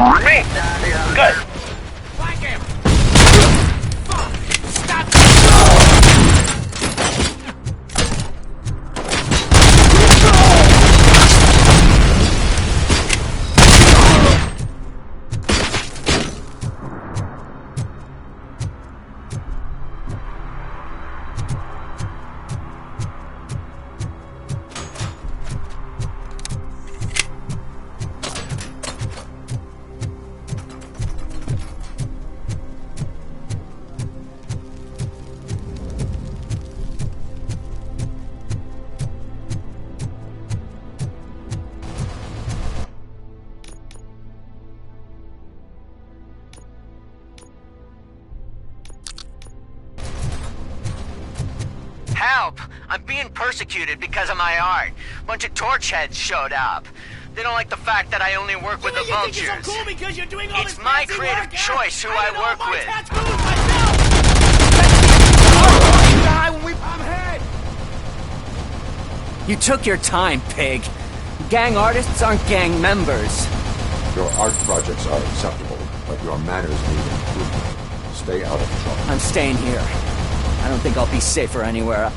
Me? Good. Flank him! Fuck! Stop! Help! I'm being persecuted because of my art. Bunch of torch heads showed up. They don't like the fact that I only work with the vultures. You think you're so cool because you're doing all It's this my fancy creative work, choice who I work with. I'm hit! You took your time, pig. Gang artists aren't gang members. Your art projects are acceptable, but your manners need improvement. Stay out of trouble. I'm staying here. I don't think I'll be safer anywhere.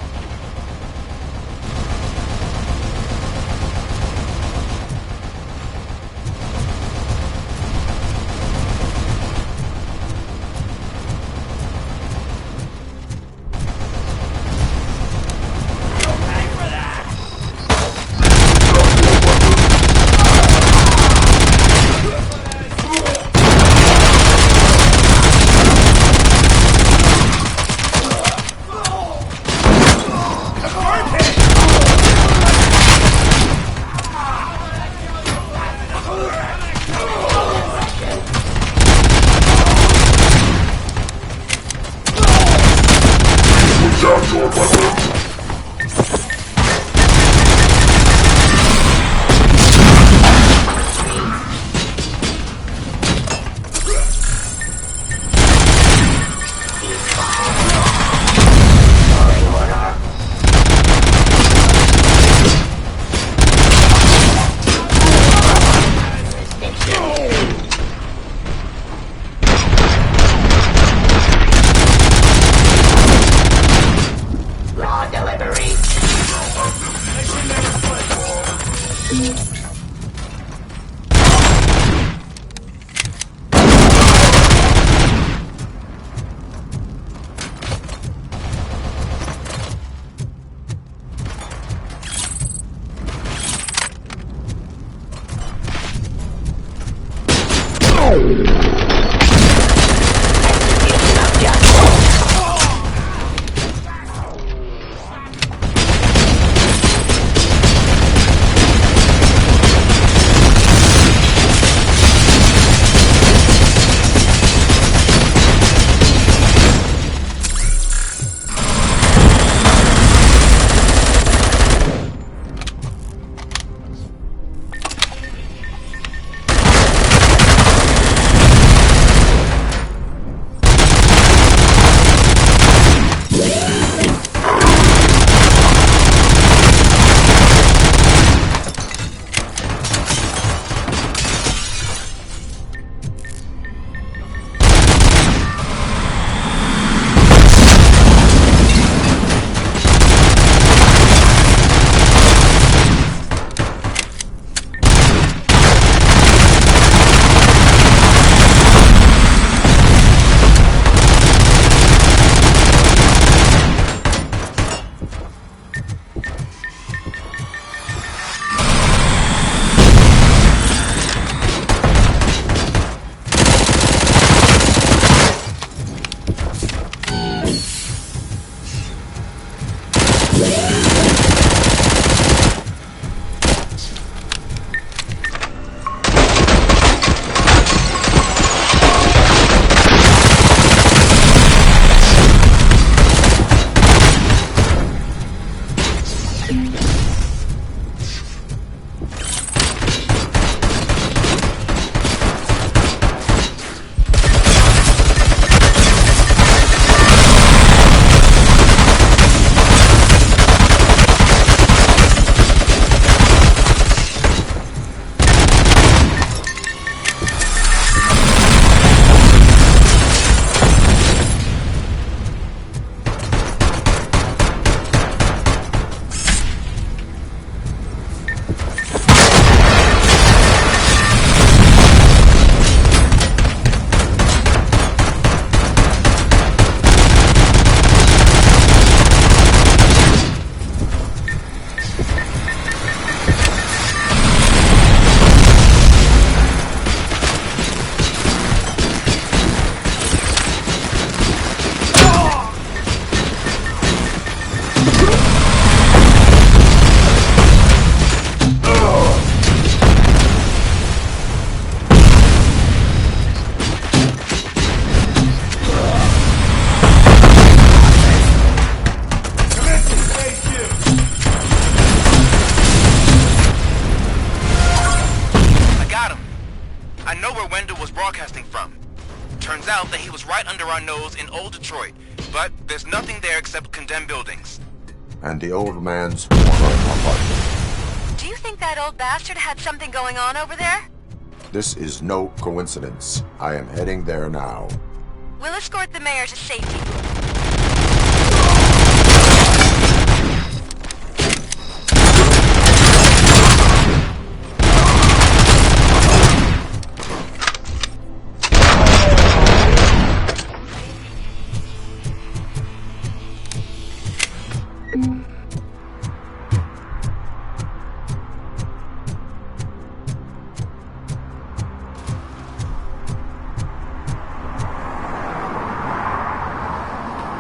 Wendell was broadcasting from. Turns out that he was right under our nose in old Detroit, but there's nothing there except condemned buildings. And the old man's former apartment. Do you think that old bastard had something going on over there? This is no coincidence. I am heading there now. We'll escort the mayor to safety.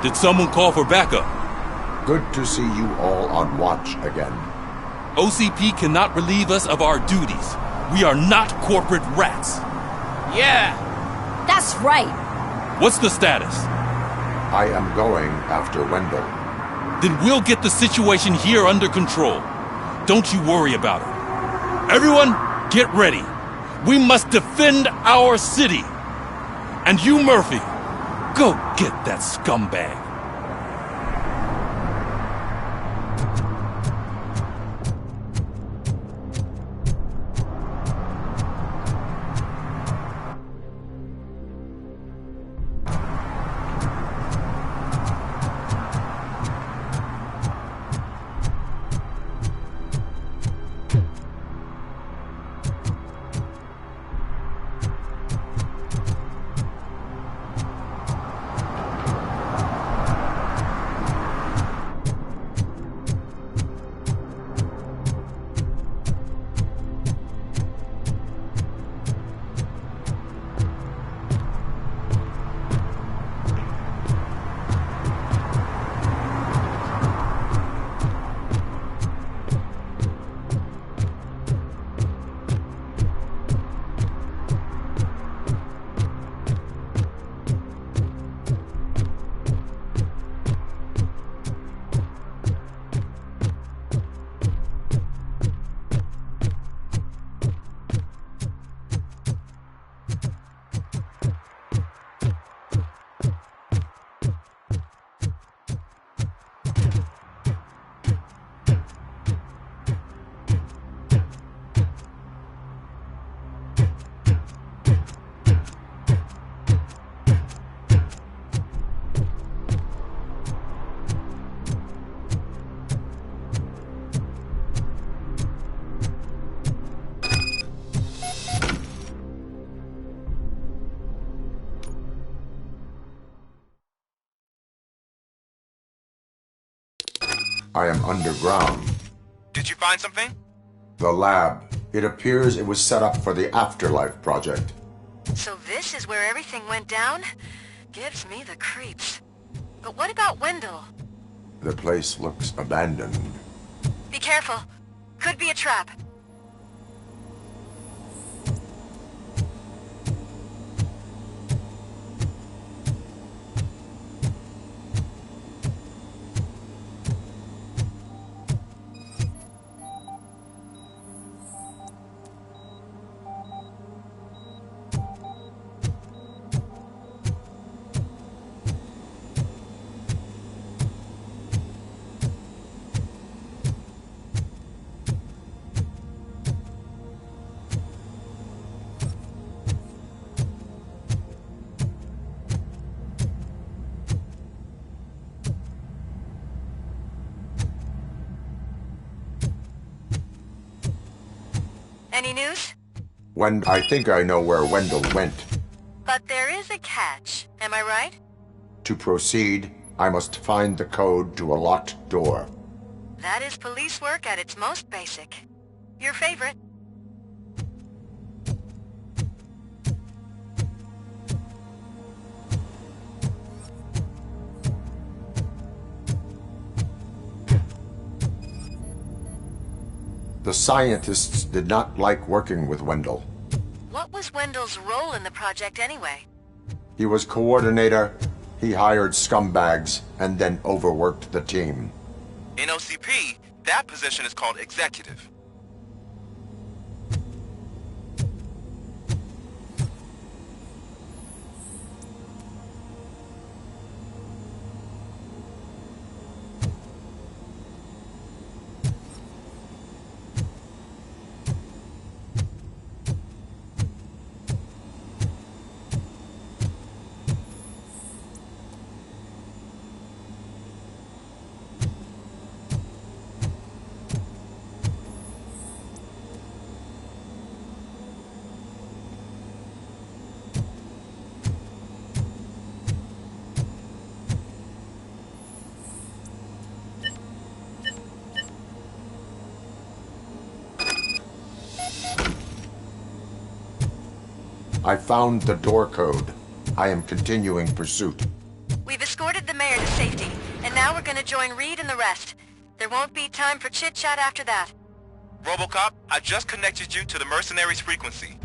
Did someone call for backup? Good to see you all on watch again. OCP cannot relieve us of our duties. We are not corporate rats. Yeah. That's right. What's the status? I am going after Wendell. Then we'll get the situation here under control. Don't you worry about it. Everyone, get ready. We must defend our city. And you, Murphy, go get that scumbag. I am underground. Did you find something? The lab. It appears it was set up for the Afterlife project. So this is where everything went down? Gives me the creeps. But what about Wendell? The place looks abandoned. Be careful. Could be a trap. Any news? I think I know where Wendell went. But there is a catch. Am I right? To proceed, I must find the code to a locked door. That is police work at its most basic. Your favorite. The scientists did not like working with Wendell. What was Wendell's role in the project anyway? He was coordinator, he hired scumbags, and then overworked the team. In OCP, that position is called executive. I found the door code. I am continuing pursuit. We've escorted the mayor to safety, and now we're gonna join Reed and the rest. There won't be time for chit-chat after that. Robocop, I just connected you to the mercenaries' frequency.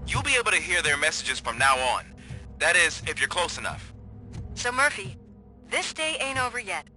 You'll be able to hear their messages from now on. That is, if you're close enough. So Murphy, this day ain't over yet.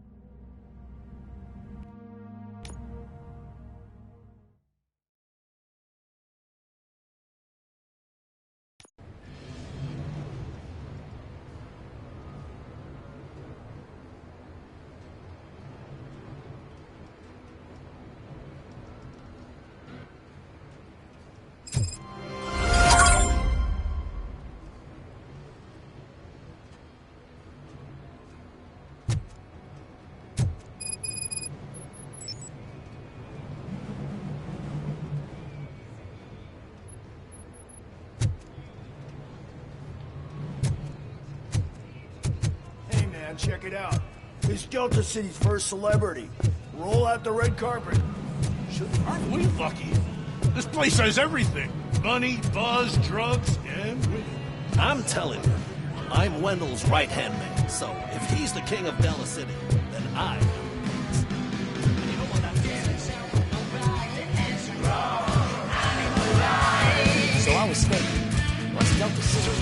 Check it out. He's Delta City's first celebrity. Roll out the red carpet. Aren't we lucky? This place has everything. Money, buzz, drugs, and women. I'm telling you, I'm Wendell's right-hand man, so if he's the king of Delta City, then I am. You know what that is? So I was thinking, what's Delta City?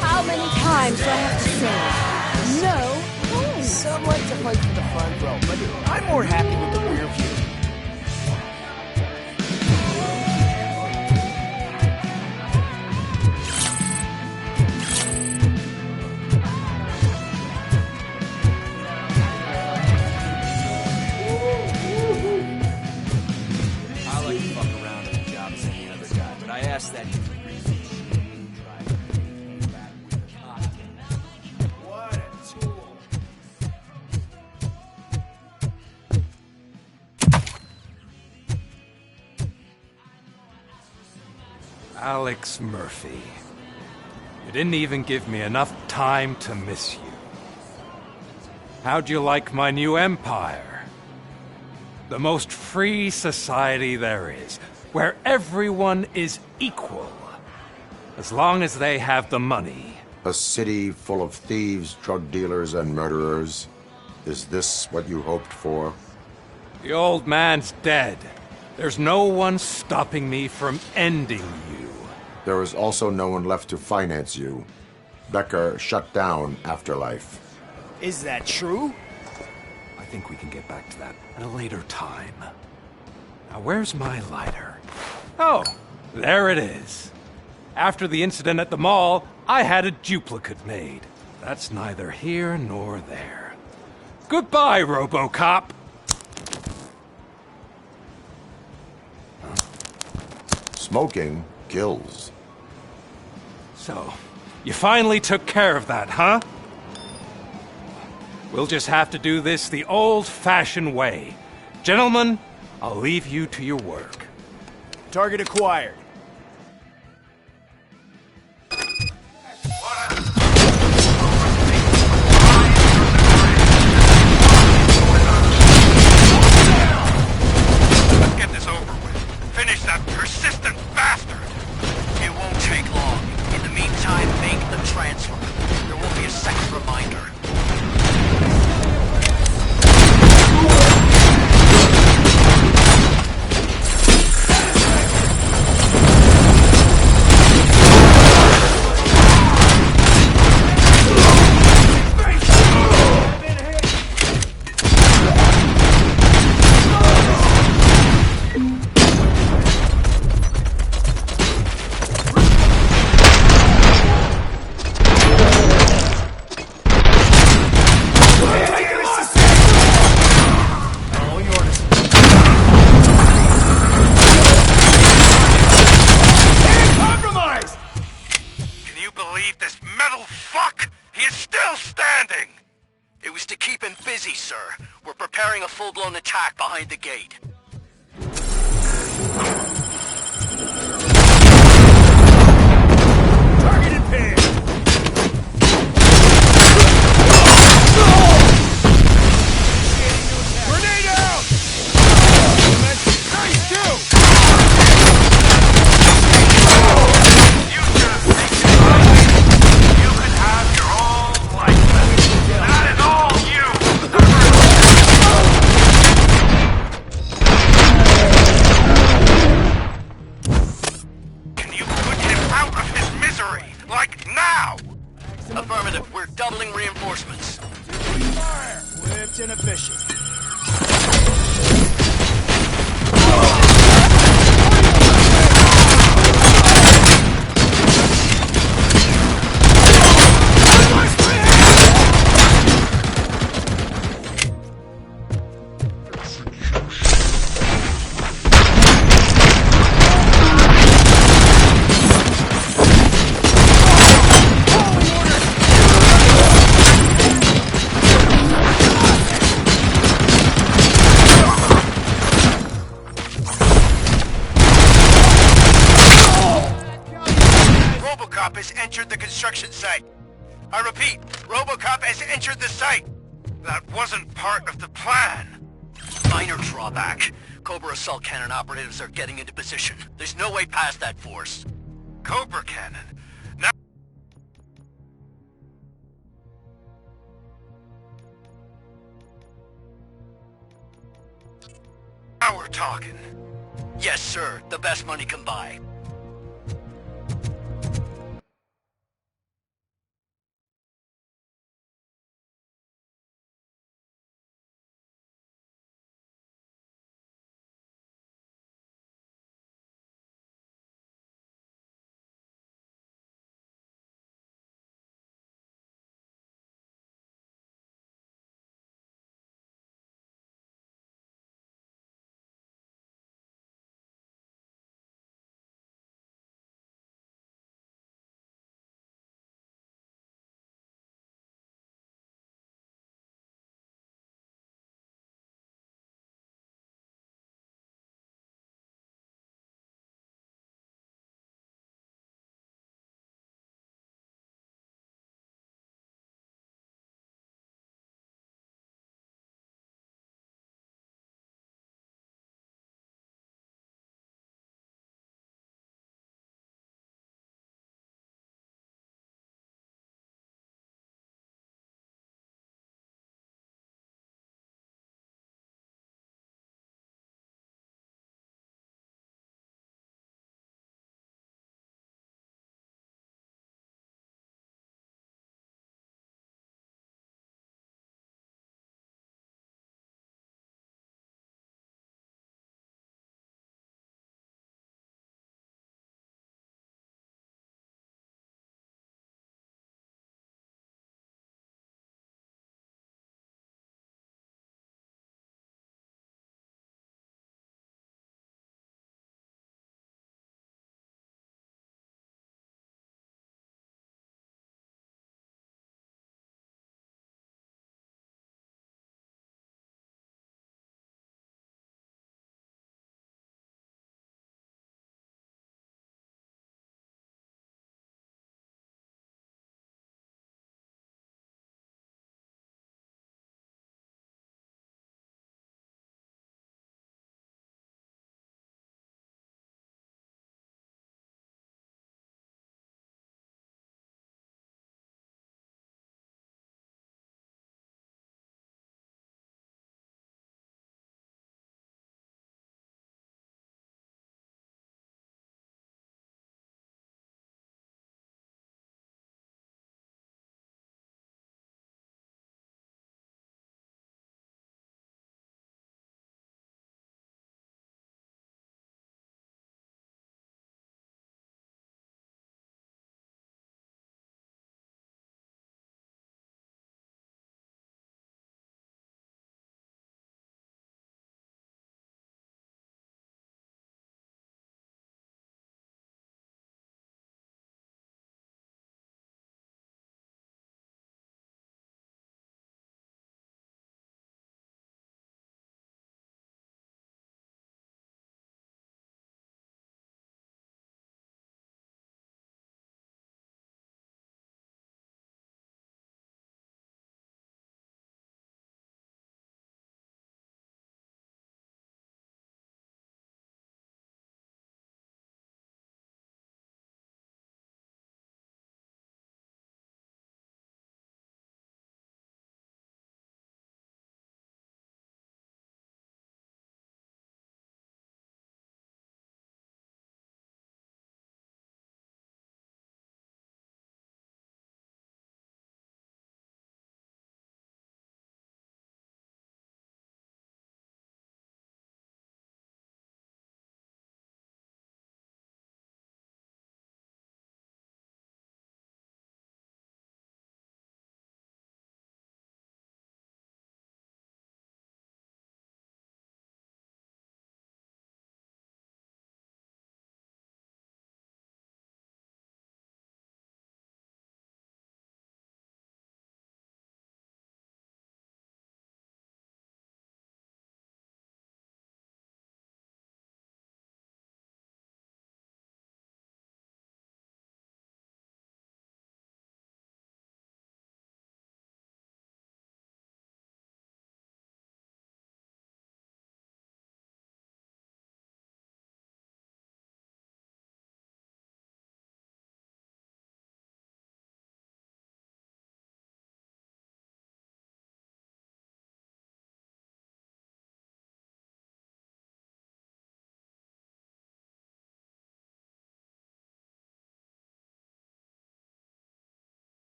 How many times do I have to say no? Some like to fight for the front row, but I'm more happy with the rear view. I like to fuck around at the job as any other guy, but I asked that Alex Murphy. You didn't even give me enough time to miss you. How'd you like my new empire? The most free society there is, where everyone is equal, as long as they have the money. A city full of thieves, drug dealers, and murderers. Is this what you hoped for? The old man's dead. There's no one stopping me from ending you. There is also no one left to finance you. Becker shut down Afterlife. Is that true? I think we can get back to that at a later time. Now, where's my lighter? Oh, there it is. After the incident at the mall, I had a duplicate made. That's neither here nor there. Goodbye, Robocop! Smoking kills. So, you finally took care of that, huh? We'll just have to do this the old-fashioned way. Gentlemen, I'll leave you to your work. Target acquired. Let's get this over with. Finish that persistent bastard! It won't take long. In the meantime, make the transfer. There won't be a second reminder. Preparing a full-blown attack behind the gate. Targeted pin! Grenade out! Nice kill! Robocop has entered the construction site. I repeat, Robocop has entered the site. That wasn't part of the plan. Minor drawback. Cobra assault cannon operatives are getting into position. There's no way past that force. Cobra cannon? Now we're talking. Yes, sir. The best money can buy.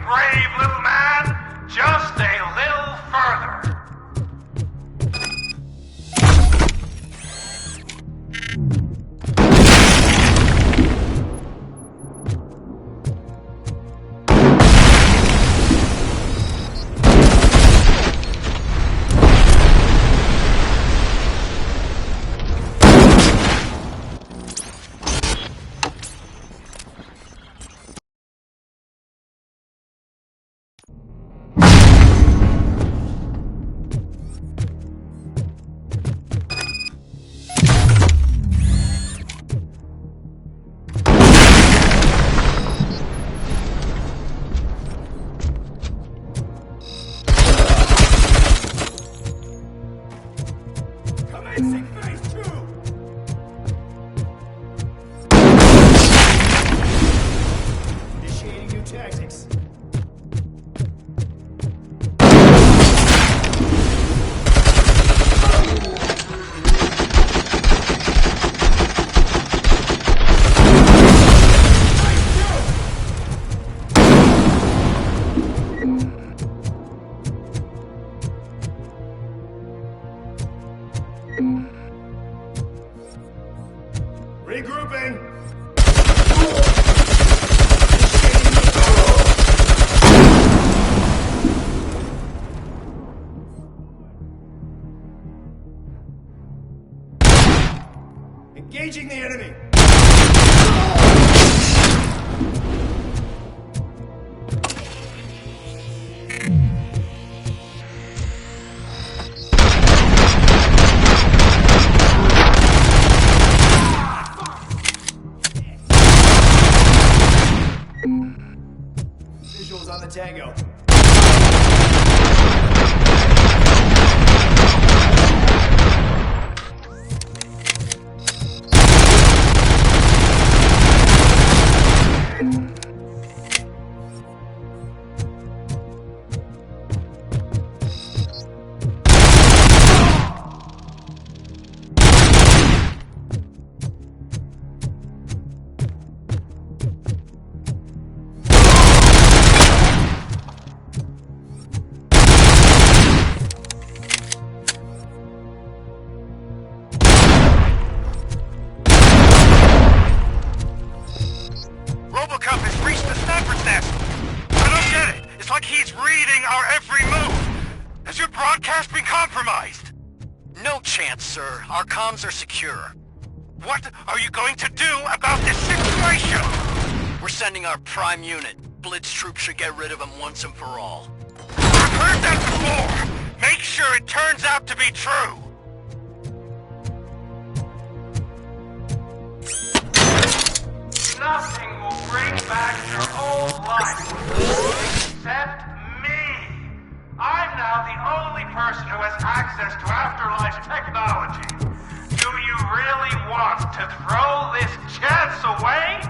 brave, little man. Just a little further. Commencing phase 2! Initiating new tactics. Regrouping! Engaging the enemy! Visuals on the Tango. Robocop has reached the sniper's nest! I don't get it! It's like he's reading our every move! Has your broadcast been compromised? No chance, sir. Our comms are secure. What are you going to do about this situation? We're sending our prime unit. Blitz troops should get rid of him once and for all. I've heard that before! Make sure it turns out to be true! Nothing will bring back your old life, except me. I'm now the only person who has access to afterlife technology. Do you really want to throw this chance away?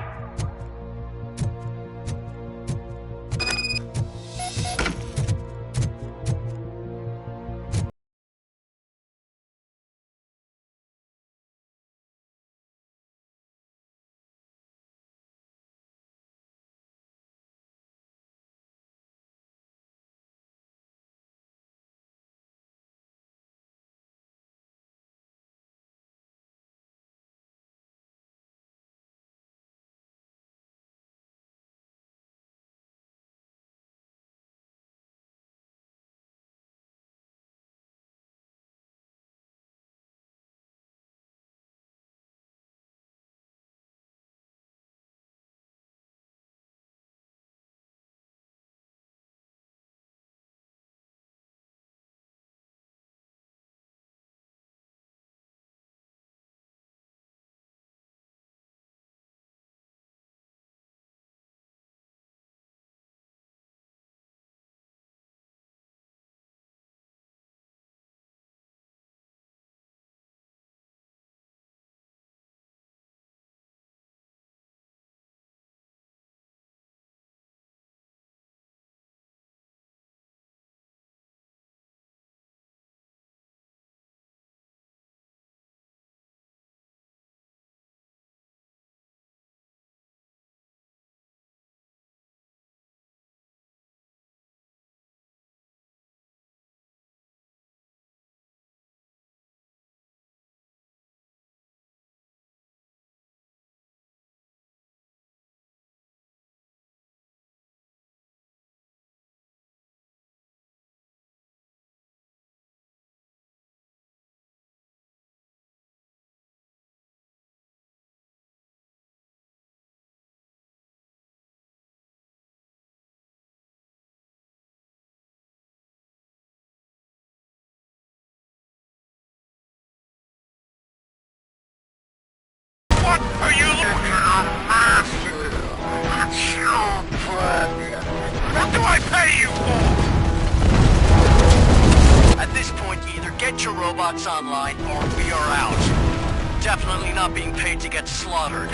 bots online, or we are out. Definitely not being paid to get slaughtered.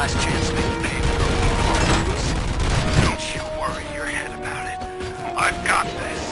last chance to make the payment on the RUS. Don't you worry your head about it. I've got this.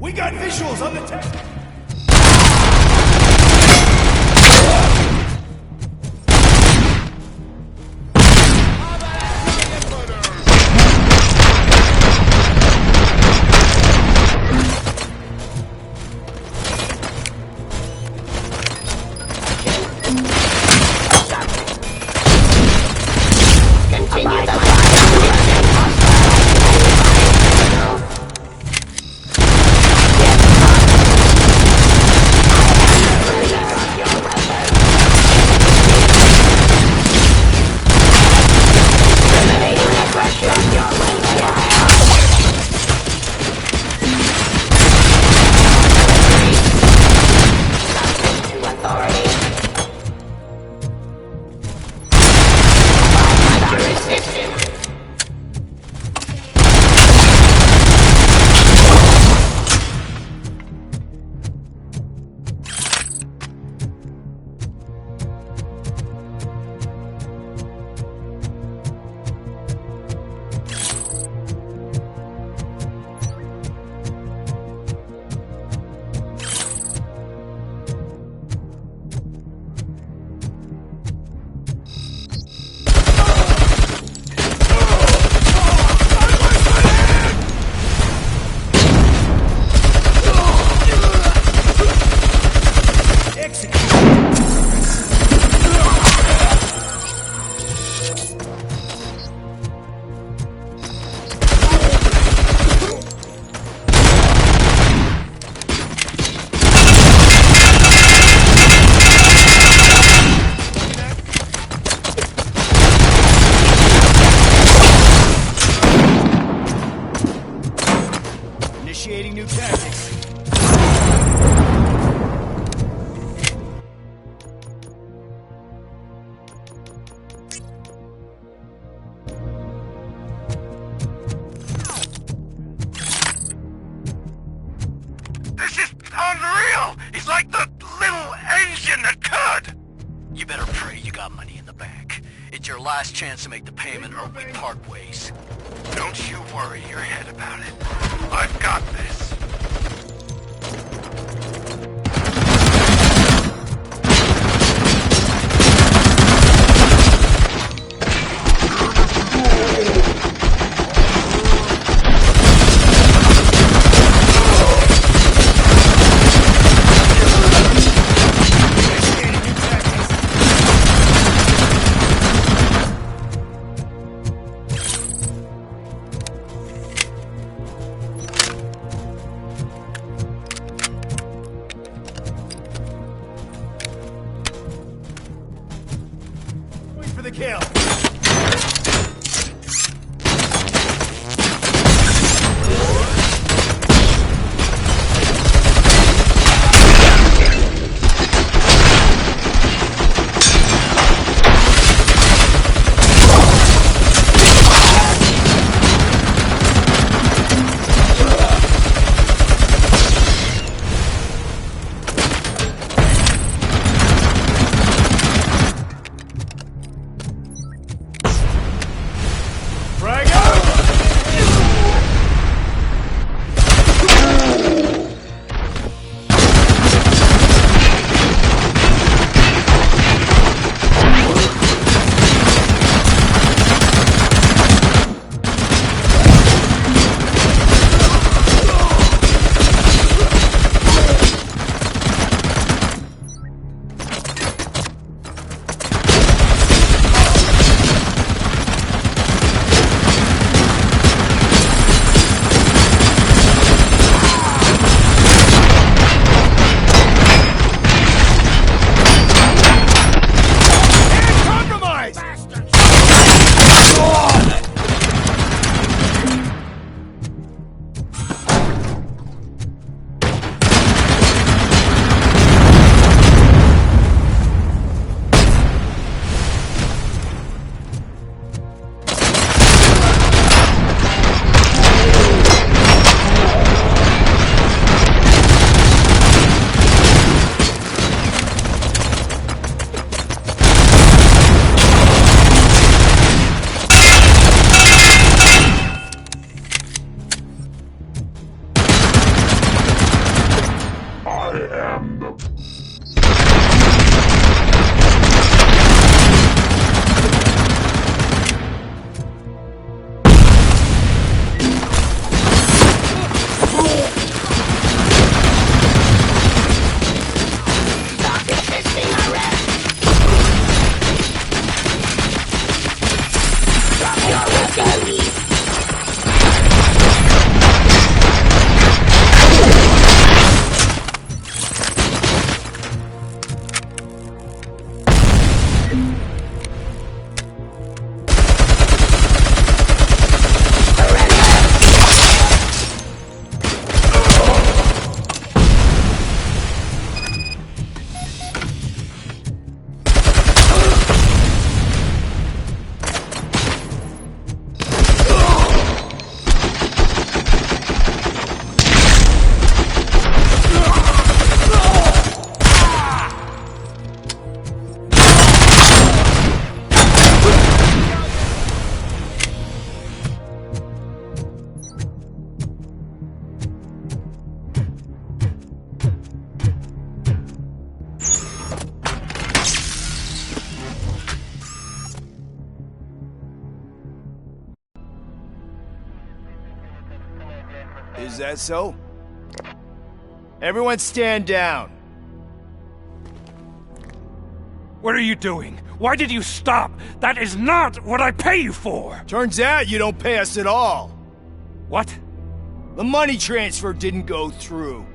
We got visuals on the tech. Initiating new tactics. This is unreal! He's like the little engine that could! You better pray you got money in the bank. It's your last chance to make the payment or we part ways. Don't you worry your head about it. I've got this. For the kill. Is that so? Everyone stand down. What are you doing? Why did you stop? That is not what I pay you for! Turns out you don't pay us at all. What? The money transfer didn't go through.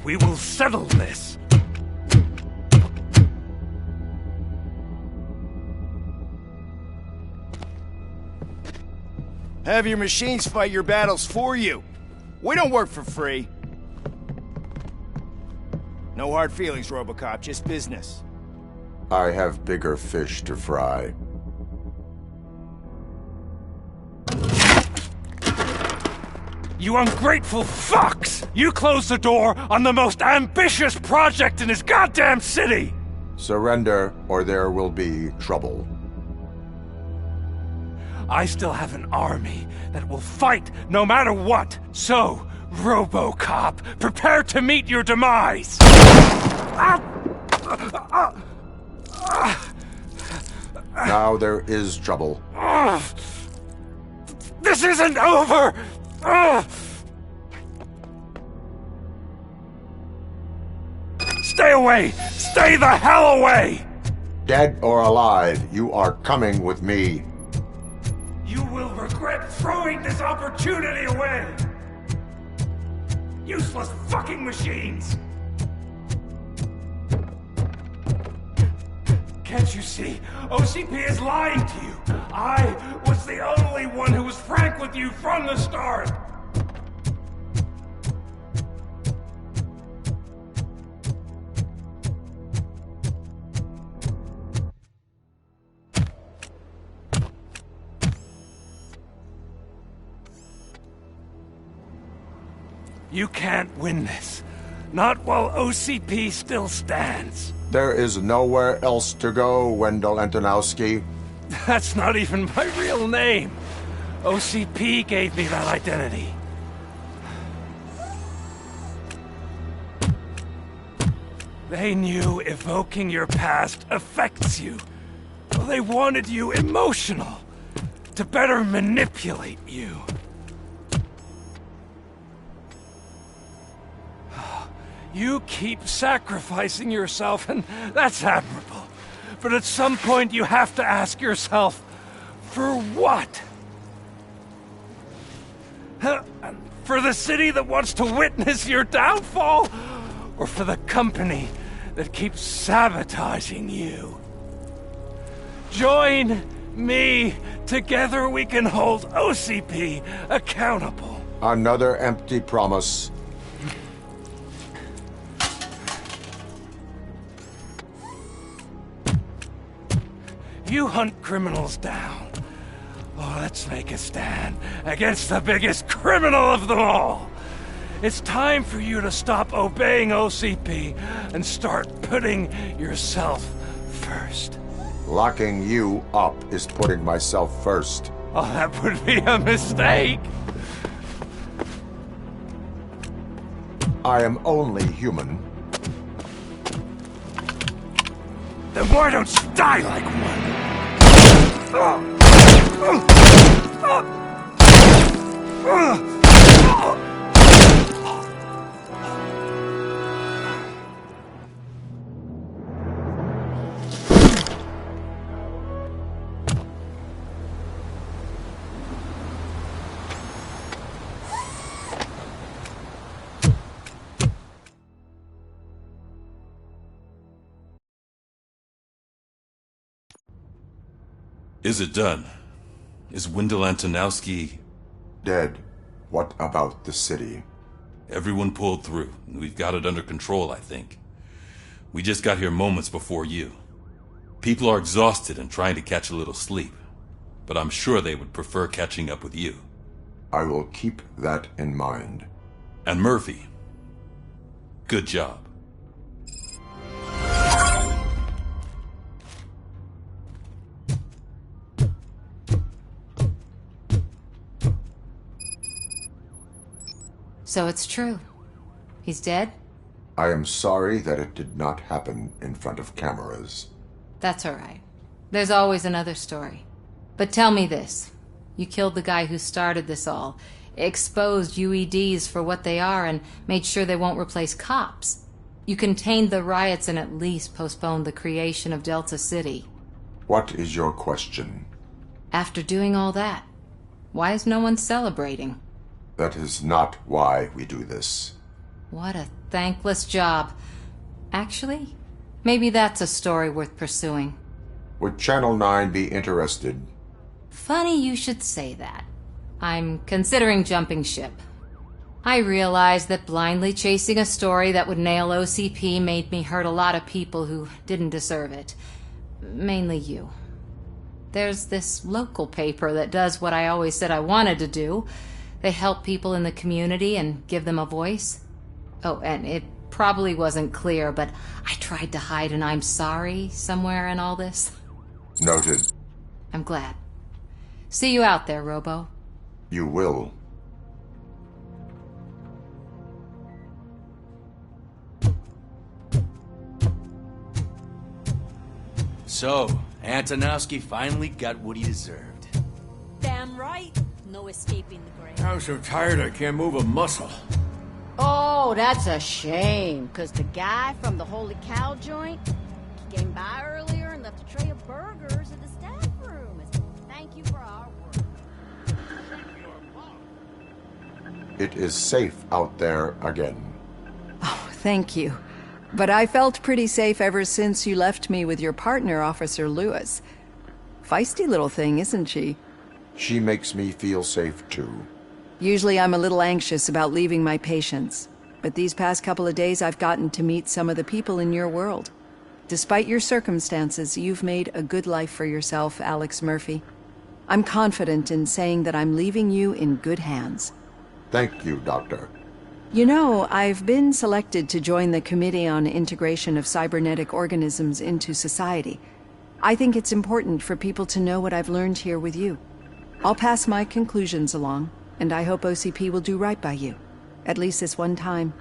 We will settle this. Have your machines fight your battles for you. We don't work for free. No hard feelings, Robocop, just business. I have bigger fish to fry. You ungrateful fucks! You closed the door on the most ambitious project in this goddamn city! Surrender, or there will be trouble. I still have an army that will fight no matter what. So, Robocop, prepare to meet your demise! Now there is trouble. This isn't over! Stay away! Stay the hell away! Dead or alive, you are coming with me. You will regret throwing this opportunity away! Useless fucking machines! Can't you see? OCP is lying to you! I was the only one who was frank with you from the start! You can't win this. Not while OCP still stands. There is nowhere else to go, Wendell Antonowski. That's not even my real name. OCP gave me that identity. They knew evoking your past affects you. Well, they wanted you emotional, to better manipulate you. You keep sacrificing yourself, and that's admirable. But at some point you have to ask yourself, for what? For the city that wants to witness your downfall? Or for the company that keeps sabotaging you? Join me. Together we can hold OCP accountable. Another empty promise. You hunt criminals down. Oh, let's make a stand against the biggest criminal of them all. It's time for you to stop obeying OCP and start putting yourself first. Locking you up is putting myself first. Oh, that would be a mistake. I am only human. Then why don't you die like one? Is it done? Is Wendell Antonowski... dead? What about the city? Everyone pulled through. We've got it under control, I think. We just got here moments before you. People are exhausted and trying to catch a little sleep. But I'm sure they would prefer catching up with you. I will keep that in mind. And Murphy, good job. So it's true. He's dead? I am sorry that it did not happen in front of cameras. That's all right. There's always another story. But tell me this. You killed the guy who started this all, exposed UEDs for what they are, and made sure they won't replace cops. You contained the riots and at least postponed the creation of Delta City. What is your question? After doing all that, why is no one celebrating? That is not why we do this. What a thankless job. Actually, maybe that's a story worth pursuing. Would Channel 9 be interested? Funny you should say that. I'm considering jumping ship. I realized that blindly chasing a story that would nail OCP made me hurt a lot of people who didn't deserve it. Mainly you. There's this local paper that does what I always said I wanted to do. They help people in the community and give them a voice. Oh, and it probably wasn't clear, but I tried to hide an I'm sorry somewhere in all this. Noted. I'm glad. See you out there, Robo. You will. So, Antonowski finally got what he deserved. Damn right. No escaping the grave. I'm so tired I can't move a muscle. Oh, that's a shame. Because the guy from the Holy Cow joint came by earlier and left a tray of burgers in the staff room. As thank you for our work. It is safe out there again. Oh, thank you. But I felt pretty safe ever since you left me with your partner, Officer Lewis. Feisty little thing, isn't she? She makes me feel safe, too. Usually I'm a little anxious about leaving my patients, but these past couple of days I've gotten to meet some of the people in your world. Despite your circumstances, you've made a good life for yourself, Alex Murphy. I'm confident in saying that I'm leaving you in good hands. Thank you, Doctor. You know, I've been selected to join the Committee on Integration of Cybernetic Organisms into Society. I think it's important for people to know what I've learned here with you. I'll pass my conclusions along, and I hope OCP will do right by you. At least this one time.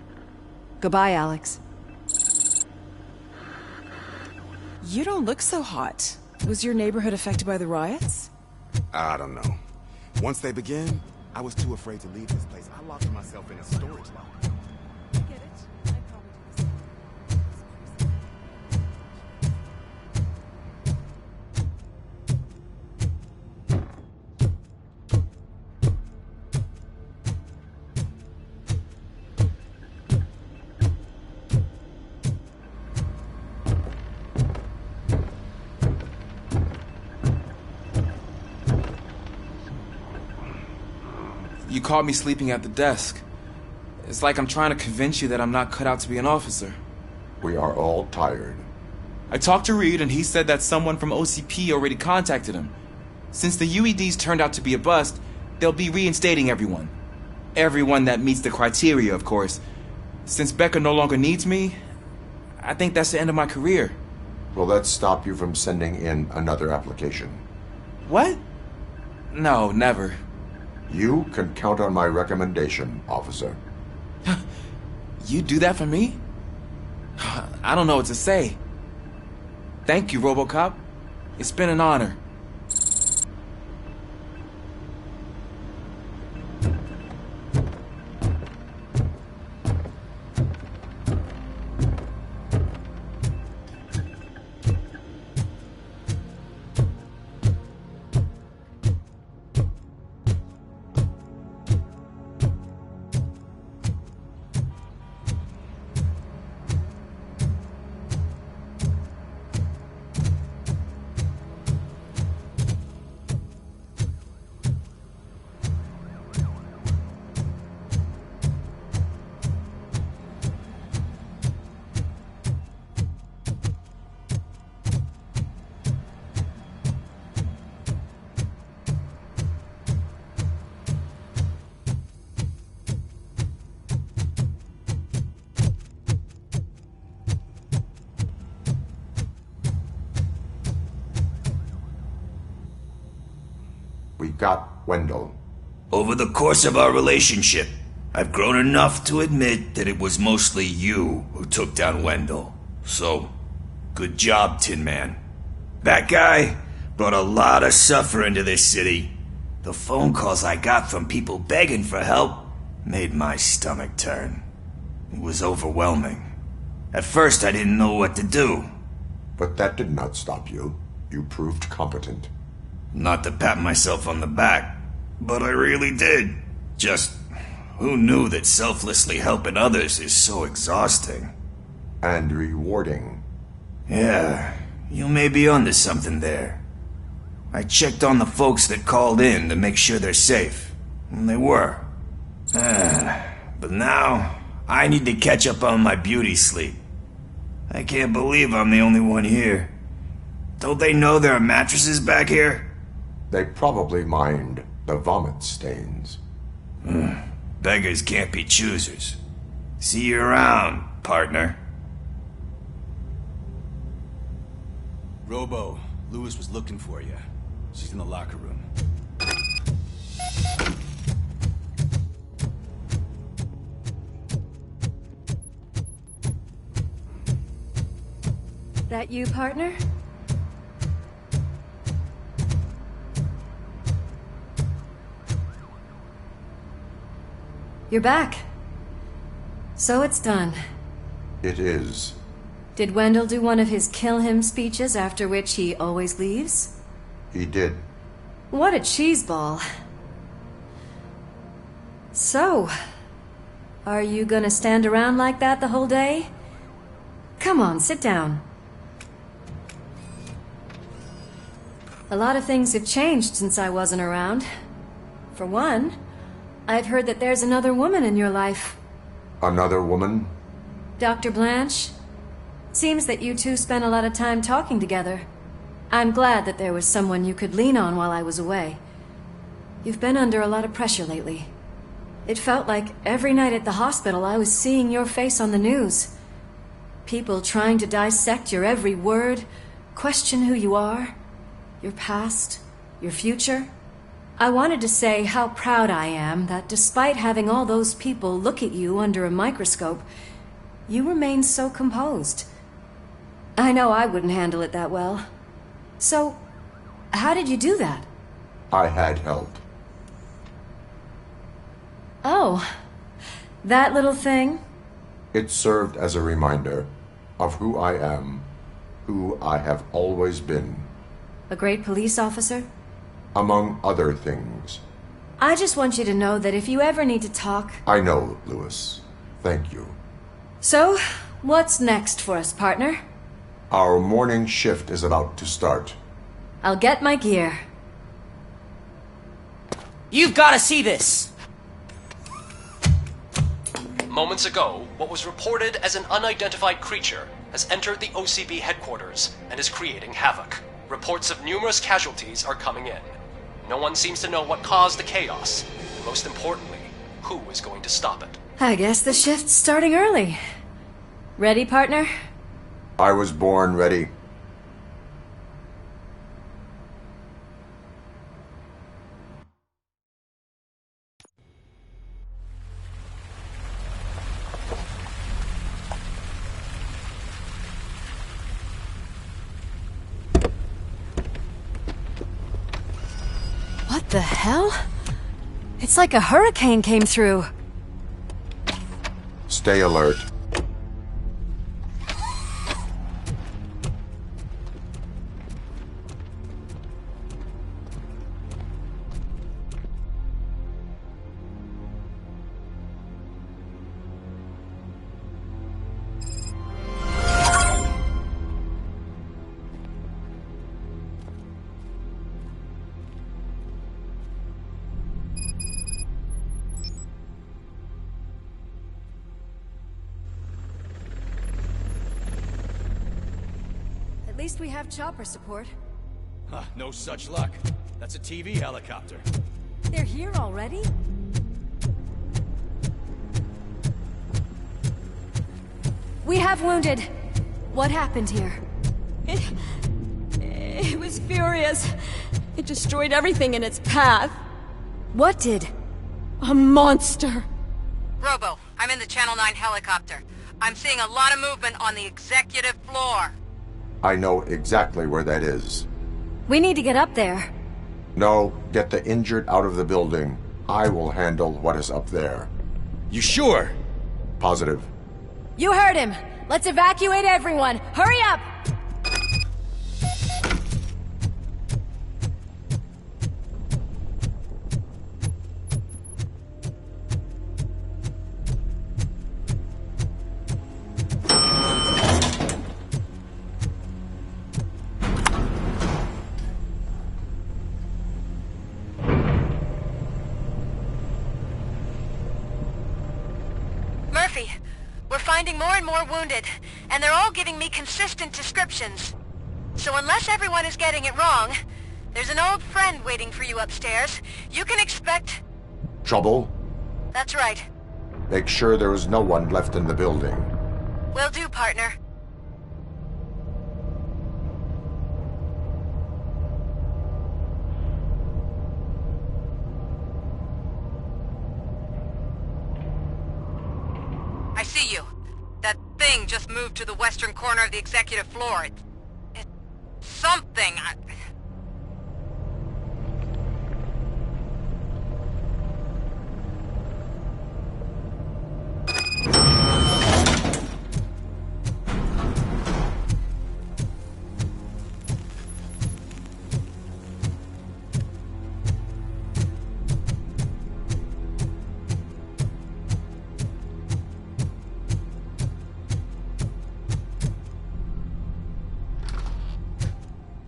Goodbye, Alex. You don't look so hot. Was your neighborhood affected by the riots? I don't know. Once they begin, I was too afraid to leave this place. I locked myself in a storage locker. I get it. I probably do the same. You caught me sleeping at the desk. It's like I'm trying to convince you that I'm not cut out to be an officer. We are all tired. I talked to Reed and he said that someone from OCP already contacted him. Since the UEDs turned out to be a bust, they'll be reinstating everyone. Everyone that meets the criteria, of course. Since Becca no longer needs me, I think that's the end of my career. Will that stop you from sending in another application? What? No, never. You can count on my recommendation, officer. You do that for me? I don't know what to say. Thank you, Robocop. It's been an honor. We got Wendell. Over the course of our relationship, I've grown enough to admit that it was mostly you who took down Wendell. So, good job, Tin Man. That guy brought a lot of suffering to this city. The phone calls I got from people begging for help made my stomach turn. It was overwhelming. At first, I didn't know what to do. But that did not stop you. You proved competent. Not to pat myself on the back, but I really did. Just, who knew that selflessly helping others is so exhausting? And rewarding. Yeah, you may be onto something there. I checked on the folks that called in to make sure they're safe, and they were. But now, I need to catch up on my beauty sleep. I can't believe I'm the only one here. Don't they know there are mattresses back here? They probably mind the vomit stains. Beggars can't be choosers. See you around, partner. Robo, Lewis was looking for you. She's in the locker room. That you, partner? You're back. So it's done. It is. Did Wendell do one of his kill him speeches after which he always leaves? He did. What a cheeseball. So, are you gonna stand around like that the whole day? Come on, sit down. A lot of things have changed since I wasn't around. For one, I've heard that there's another woman in your life. Another woman? Dr. Blanche? Seems that you two spent a lot of time talking together. I'm glad that there was someone you could lean on while I was away. You've been under a lot of pressure lately. It felt like every night at the hospital I was seeing your face on the news. People trying to dissect your every word, question who you are, your past, your future. I wanted to say how proud I am that despite having all those people look at you under a microscope, you remain so composed. I know I wouldn't handle it that well. So, how did you do that? I had help. Oh, that little thing? It served as a reminder of who I am, who I have always been. A great police officer? Among other things. I just want you to know that if you ever need to talk... I know, Lewis. Thank you. So, what's next for us, partner? Our morning shift is about to start. I'll get my gear. You've got to see this! Moments ago, what was reported as an unidentified creature has entered the OCB headquarters and is creating havoc. Reports of numerous casualties are coming in. No one seems to know what caused the chaos, and most importantly, who is going to stop it. I guess the shift's starting early. Ready, partner? I was born ready. What the hell? It's like a hurricane came through. Stay alert. At least we have chopper support. Huh, no such luck. That's a TV helicopter. They're here already? We have wounded. What happened here? It was furious. It destroyed everything in its path. What did? A monster. Robo, I'm in the Channel 9 helicopter. I'm seeing a lot of movement on the executive floor. I know exactly where that is. We need to get up there. No, get the injured out of the building. I will handle what is up there. You sure? Positive. You heard him. Let's evacuate everyone. Hurry up! We're finding more and more wounded, and they're all giving me consistent descriptions. So unless everyone is getting it wrong, there's an old friend waiting for you upstairs. You can expect... Trouble? That's right. Make sure there is no one left in the building. Will do, partner. I see you. That thing just moved to the western corner of the executive floor. It's something.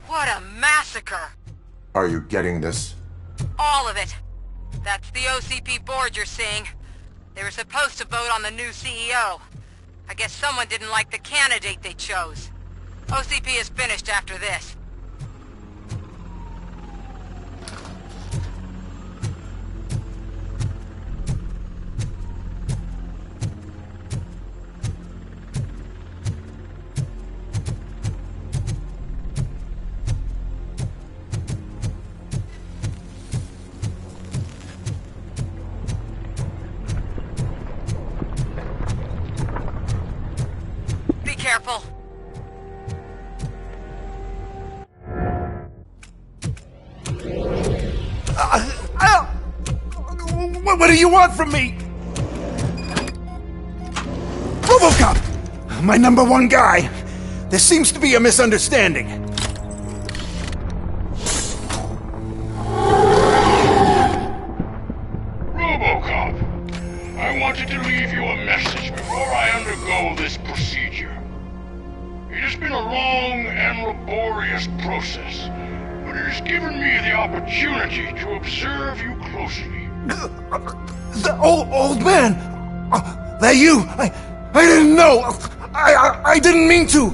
What a massacre! Are you getting this? All of it. That's the OCP board you're seeing. They were supposed to vote on the new CEO. I guess someone didn't like the candidate they chose. OCP is finished after this. Careful. What do you want from me? Robocop! My number one guy. There seems to be a misunderstanding. Robocop, I wanted to leave you a message before I undergo this procedure. It has been a long and laborious process, but it has given me the opportunity to observe you closely. The old man! That you! I didn't know! I didn't mean to!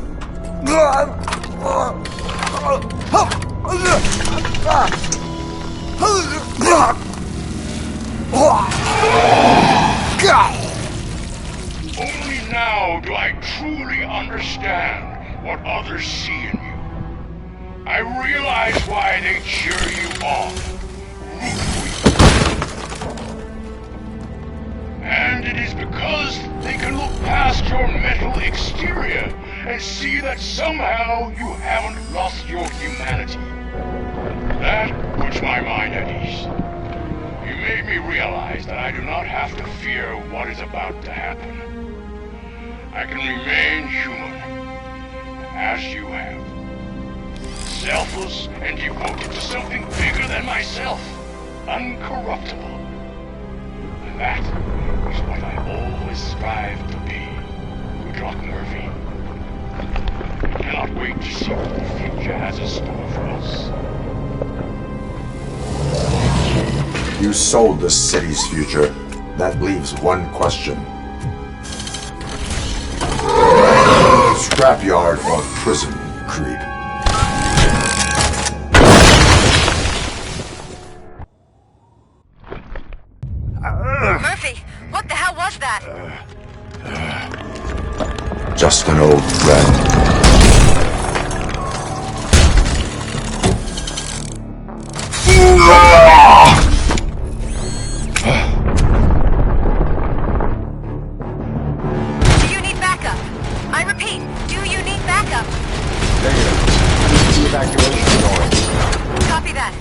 Only now do I truly understand what others see in you. I realize why they cheer you on, root for you. And it is because they can look past your mental exterior and see that somehow you haven't lost your humanity. That puts my mind at ease. You made me realize that I do not have to fear what is about to happen. I can remain human, as you have. Selfless and devoted to something bigger than myself. Uncorruptible. And that is what I always strive to be, Woodrock Murphy. I cannot wait to see what the future has in store for us. You sold the city's future. That leaves one question. Scrapyard or prison, creep? Murphy, what the hell was that? Just an old friend. Do you need backup? I repeat, do you need backup? Negative. Evacuation going. Copy that.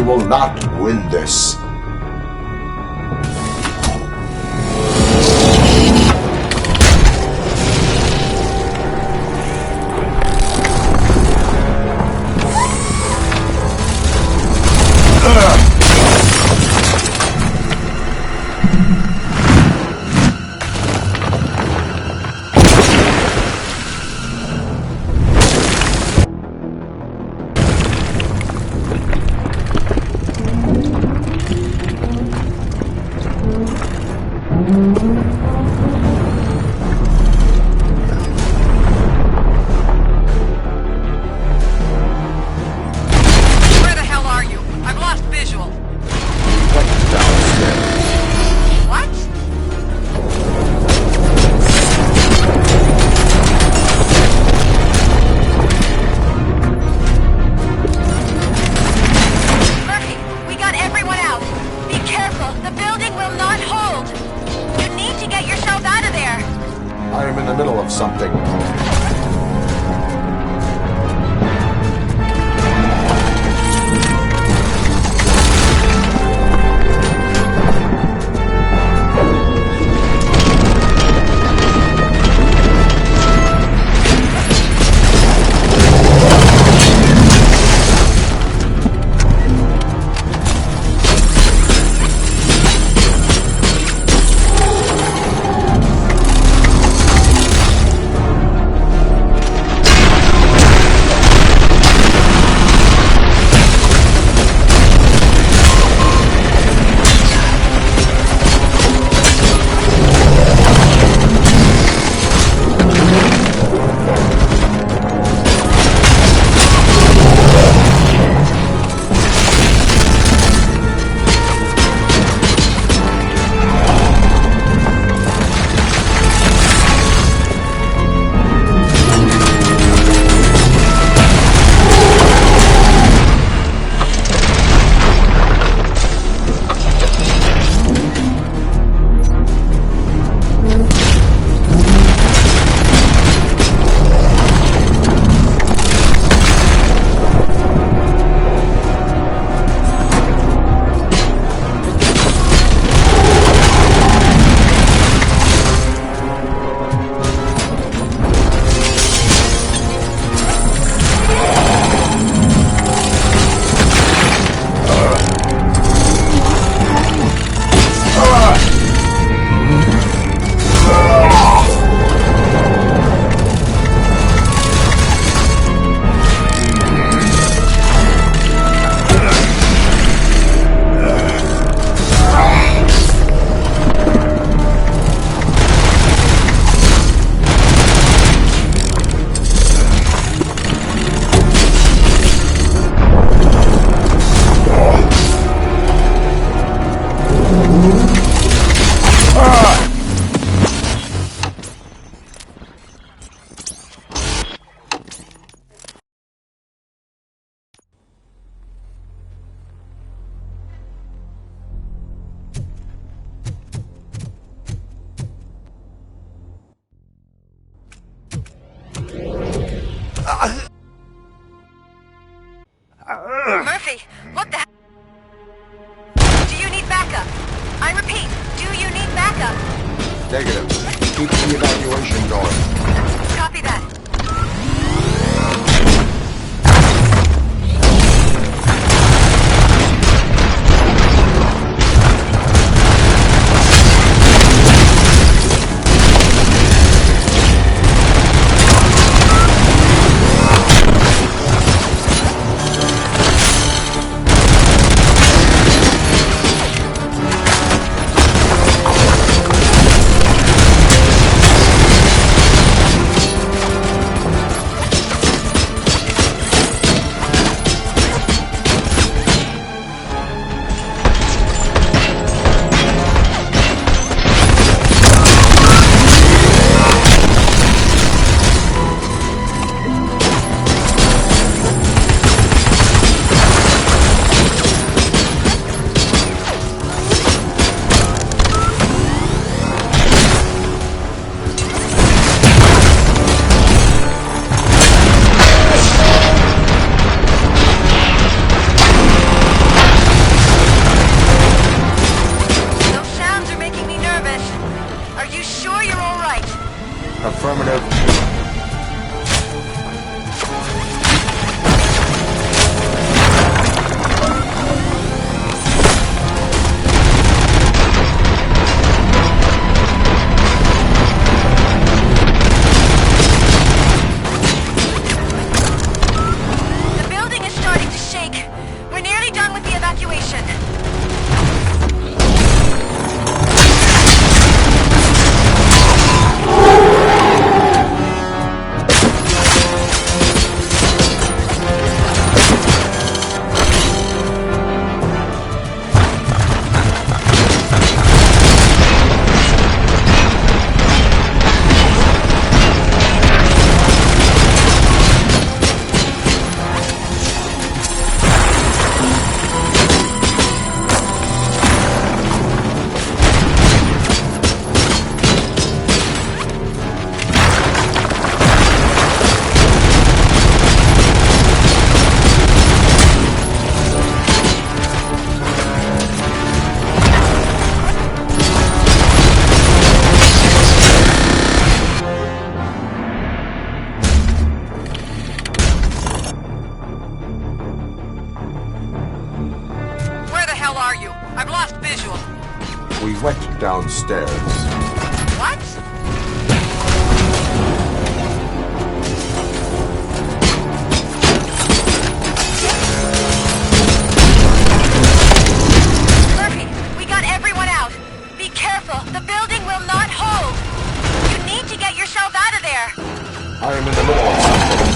will not win this. I am in the middle of something. Murphy, what the Do you need backup? I repeat, do you need backup? Negative. Keep the evacuation going. Copy that. wet downstairs. What? Murphy, we got everyone out. Be careful. The building will not hold. You need to get yourself out of there. I am in the middle of something.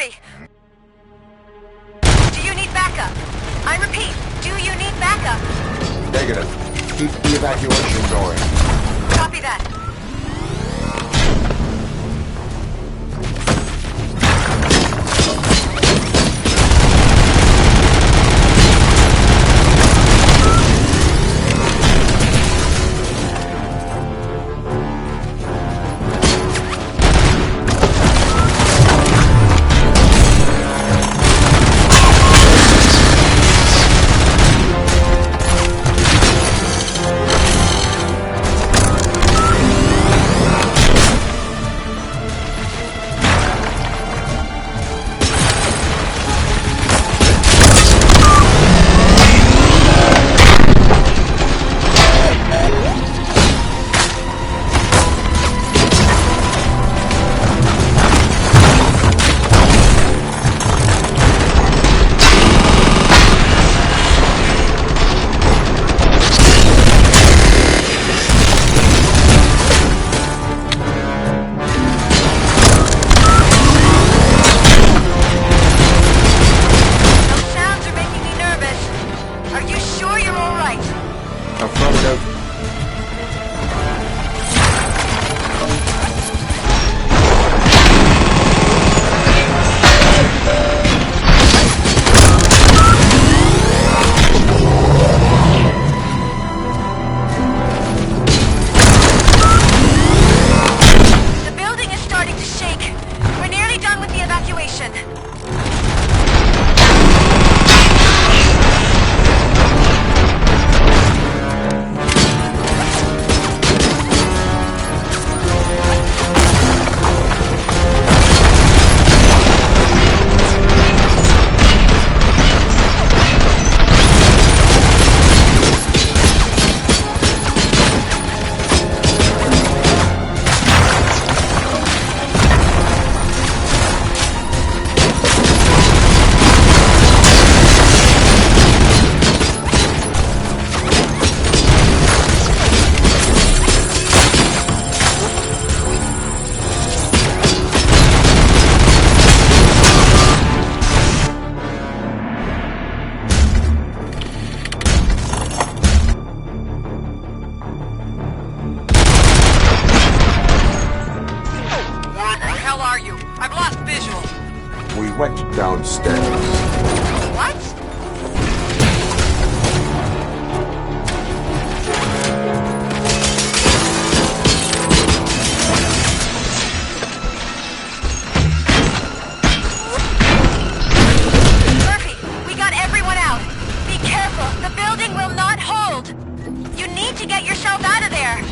Murphy! Do you need backup? I repeat, do you need backup? Negative. Keep the evacuation going. Copy that. went downstairs. What? Murphy, we got everyone out. Be careful. The building will not hold. You need to get yourself out of there.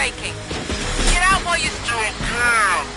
shaking. Get out while you still can!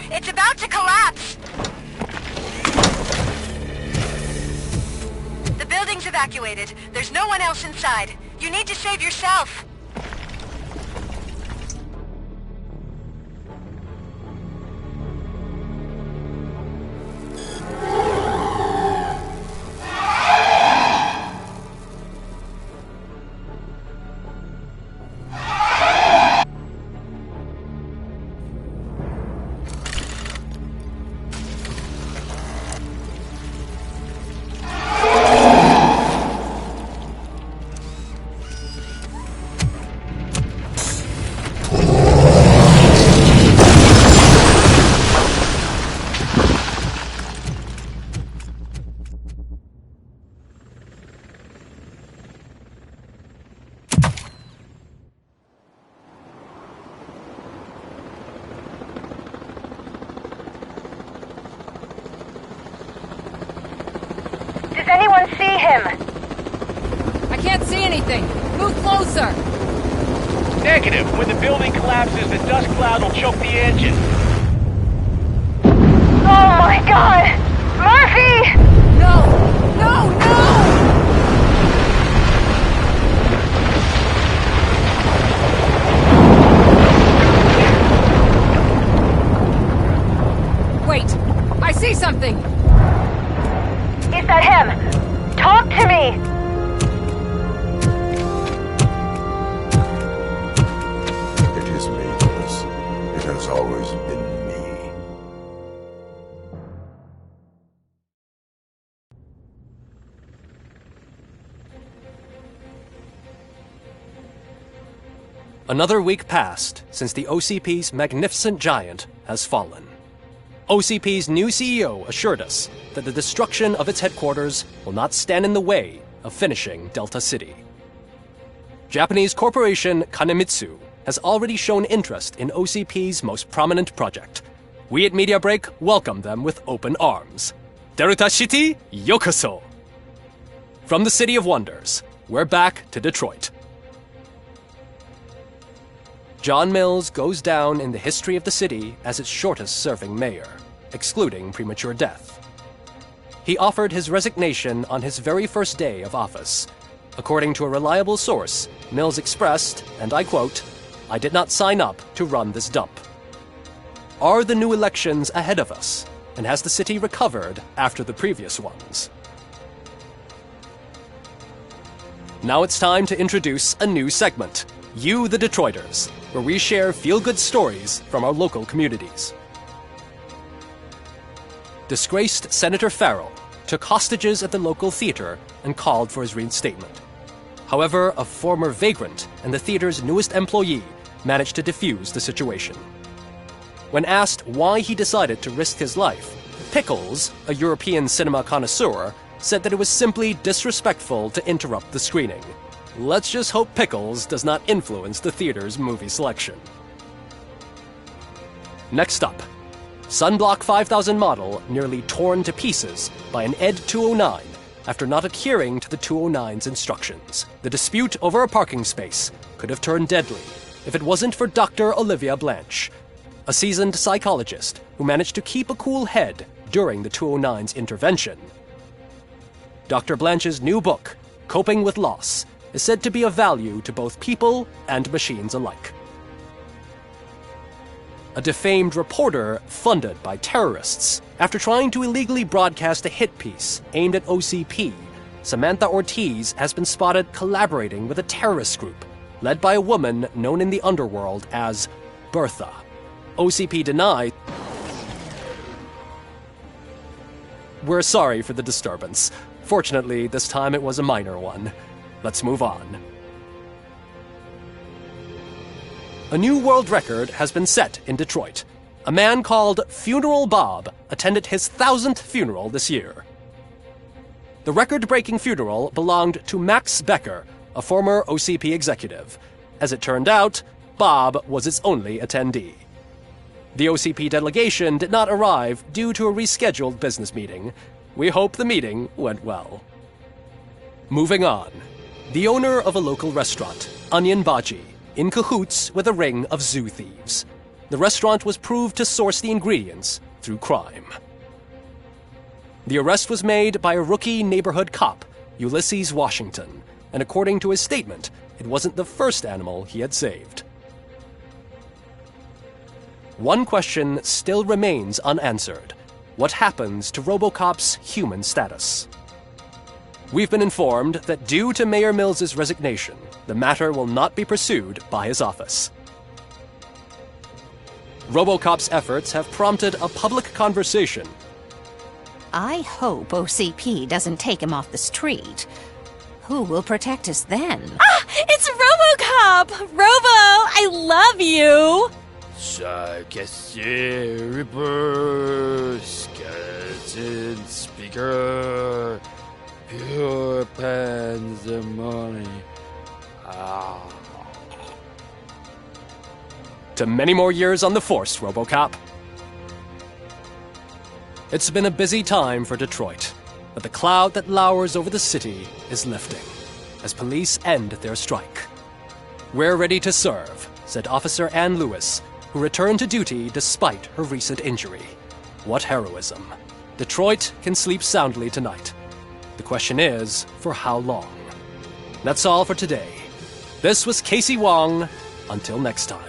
It's about to collapse! The building's evacuated. There's no one else inside. You need to save yourself. Does anyone see him? I can't see anything. Move closer. Negative. When the building collapses, the dust cloud will choke the engine. Oh my god! Murphy! No! No! No! Wait! I see something! Is that him? Talk to me! It is me, Liz. It has always been you. Another week passed since the OCP's magnificent giant has fallen. OCP's new CEO assured us that the destruction of its headquarters will not stand in the way of finishing Delta City. Japanese corporation Kanemitsu has already shown interest in OCP's most prominent project. We at Media Break welcome them with open arms. Delta City, yokoso! From the City of Wonders, we're back to Detroit. John Mills goes down in the history of the city as its shortest-serving mayor, excluding premature death. He offered his resignation on his very first day of office. According to a reliable source, Mills expressed, and I quote, "I did not sign up to run this dump." Are the new elections ahead of us, and has the city recovered after the previous ones? Now it's time to introduce a new segment, You the Detroiters, where we share feel-good stories from our local communities. Disgraced Senator Farrell took hostages at the local theater and called for his reinstatement. However, a former vagrant and the theater's newest employee managed to defuse the situation. When asked why he decided to risk his life, Pickles, a European cinema connoisseur, said that it was simply disrespectful to interrupt the screening. Let's just hope Pickles does not influence the theater's movie selection. Next up, Sunblock 5000 model nearly torn to pieces by an ED 209 after not adhering to the 209's instructions. The dispute over a parking space could have turned deadly if it wasn't for Dr. Olivia Blanche, a seasoned psychologist who managed to keep a cool head during the 209's intervention. Dr. Blanche's new book, Coping with Loss, is said to be of value to both people and machines alike. A defamed reporter funded by terrorists after trying to illegally broadcast a hit piece aimed at OCP, Samantha Ortiz has been spotted collaborating with a terrorist group led by a woman known in the underworld as Bertha. OCP denied. We're sorry for the disturbance. Fortunately, this time it was a minor one. Let's move on. A new world record has been set in Detroit. A man called Funeral Bob attended his 1000th funeral this year. The record-breaking funeral belonged to Max Becker, a former OCP executive. As it turned out, Bob was its only attendee. The OCP delegation did not arrive due to a rescheduled business meeting. We hope the meeting went well. Moving on. The owner of a local restaurant, Onion Baji, in cahoots with a ring of zoo thieves. The restaurant was proved to source the ingredients through crime. The arrest was made by a rookie neighborhood cop, Ulysses Washington, and according to his statement, it wasn't the first animal he had saved. One question still remains unanswered. What happens to Robocop's human status? We've been informed that due to Mayor Mills's resignation, the matter will not be pursued by his office. Robocop's efforts have prompted a public conversation. I hope OCP doesn't take him off the street. Who will protect us then? Ah! It's Robocop! Robo, I love you! Reaper, skeleton speaker, pure pandemonium. To many more years on the force, Robocop. It's been a busy time for Detroit, but the cloud that lowers over the city is lifting as police end their strike. We're ready to serve, said Officer Ann Lewis, who returned to duty despite her recent injury. What heroism. Detroit can sleep soundly tonight. The question is, for how long? That's all for today. This was Casey Wong. Until next time.